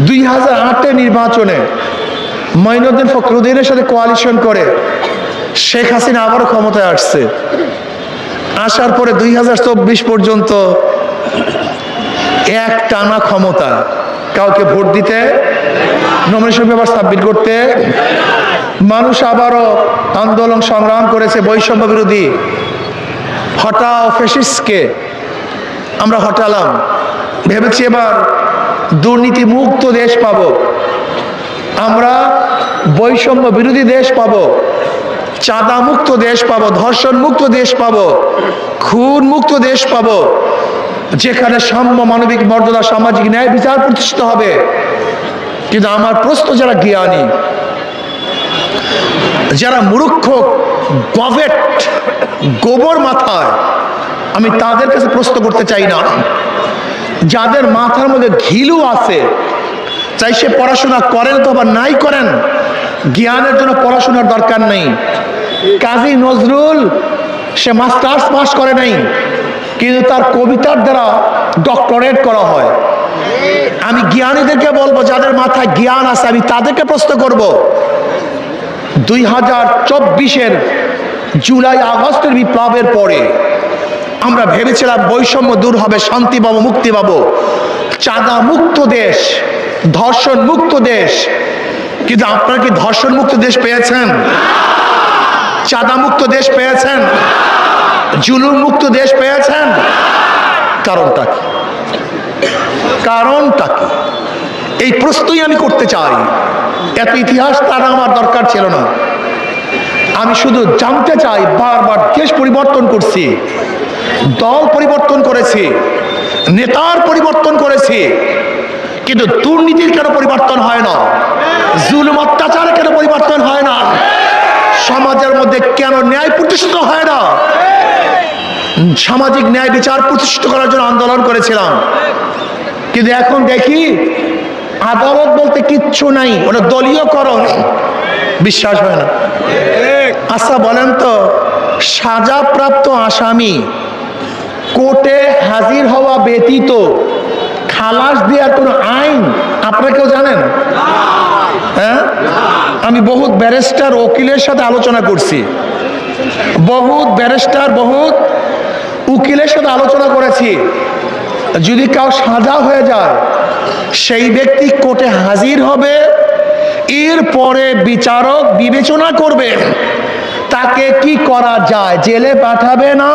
2008 নির্বাচনে মঈনুদ্দিন ফখরুদ্দিনের সাথে কোয়ালিশন করে শেখ হাসিনা আবারও ক্ষমতায় আসছে। আসার পরে 2024 পর্যন্ত এক টানা ক্ষমতা, কাউকে ভোট দিতে, নমিনেশন পেপার সাবমিট করতে, মানুষ আবারও আন্দোলন সংগ্রাম করেছে বৈষম্য বিরোধী। হটাও ফ্যাসিস্টকে, আমরা হটালাম। ভেবেছি এবার দুর্নীতি মুক্ত দেশ পাবো, আমরা বৈষম্য বিরোধী দেশ পাবো, চাঁদা মুক্ত দেশ পাবো, ধর্ষণ মুক্ত দেশ পাবো, খুন মুক্ত দেশ পাবো, যেখানে সাম্য, মানবিক মর্যাদা, সামাজিক ন্যায় বিচার প্রতিষ্ঠিত হবে। কিন্তু আমার প্রশ্ন, যারা জ্ঞানী, যারা মূর্খ, গভেট, গোবর মাথায়, আমি তাদের কাছে প্রশ্ন করতে চাই না। যাদের মাথার মধ্যে ঘিলু আছে, চাই সে পড়াশোনা করেন তো বা নাই করেন, জ্ঞানের জন্য পড়াশোনার দরকার নেই। কাজী নজরুল সে মাস্টার্স পাস করে নাই, কিন্তু তার কবিতার দ্বারা ডক্টরেট করা হয়। আমি জ্ঞানীদেরকে বলবো, যাদের মাথায় জ্ঞান আছে, আমি তাদেরকে প্রশ্ন করব। 2024-এর জুলাই আগস্টের বিপ্লবের পরে আমরা ভেবেছিলাম বৈষম্য দূর হবে, শান্তি পাবো, মুক্তি পাবো, চাঁদা মুক্ত দেশ, ধর্ষণ মুক্ত দেশ। কিন্তু আপনারা কি ধর্ষণ মুক্ত দেশ পেয়েছেন? চাঁদা মুক্ত দেশ পেয়েছেন? জুলুম মুক্ত দেশ পেয়েছেন? কারণটা কি? কারণটা কি? এই প্রশ্নই আমি করতে চাই। এত ইতিহাস তার আমার দরকার ছিল না। আমি শুধু জানতে চাই, বারবার দেশ পরিবর্তন করছি, দল পরিবর্তন করেছি, নেতার পরিবর্তন করেছি, কিন্তু দুর্নীতির কেন পরিবর্তন হয় না? জুলুম অত্যাচার কেন পরিবর্তন হয় না? সমাজের মধ্যে কেন ন্যায় প্রতিষ্ঠিত হয় না? সামাজিক ন্যায় বিচার প্রতিষ্ঠিত করার জন্য আন্দোলন করেছিলাম, কিন্তু এখন দেখি আদালত বলতে কিচ্ছু নাই, ওটা দলীয়করণ। বিশ্বাস হয় না? আচ্ছা বলেন তো, সাজাপ্রাপ্ত আসামি কোর্টে হাজির হওয়া ব্যতীত খালাস দেওয়ার কোনো আইন আপনারা কেউ জানেন? হ্যাঁ, আমি বহুত ব্যারিস্টার, উকিলের সাথে আলোচনা করছি, বহুত ব্যারিস্টার, বহুত উকিলের সাথে আলোচনা করেছি। যদি কাউ সাজা হয়ে যায়, সেই ব্যক্তি কোর্টে হাজির হবে, এরপরে বিচারক বিবেচনা করবে তাকে কি করা যায়, জেলে পাঠাবে না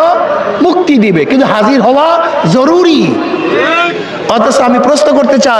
মুক্তি দিবে, কিন্তু হাজির হওয়া জরুরি। অথচ আমি প্রশ্ন করতে চাই,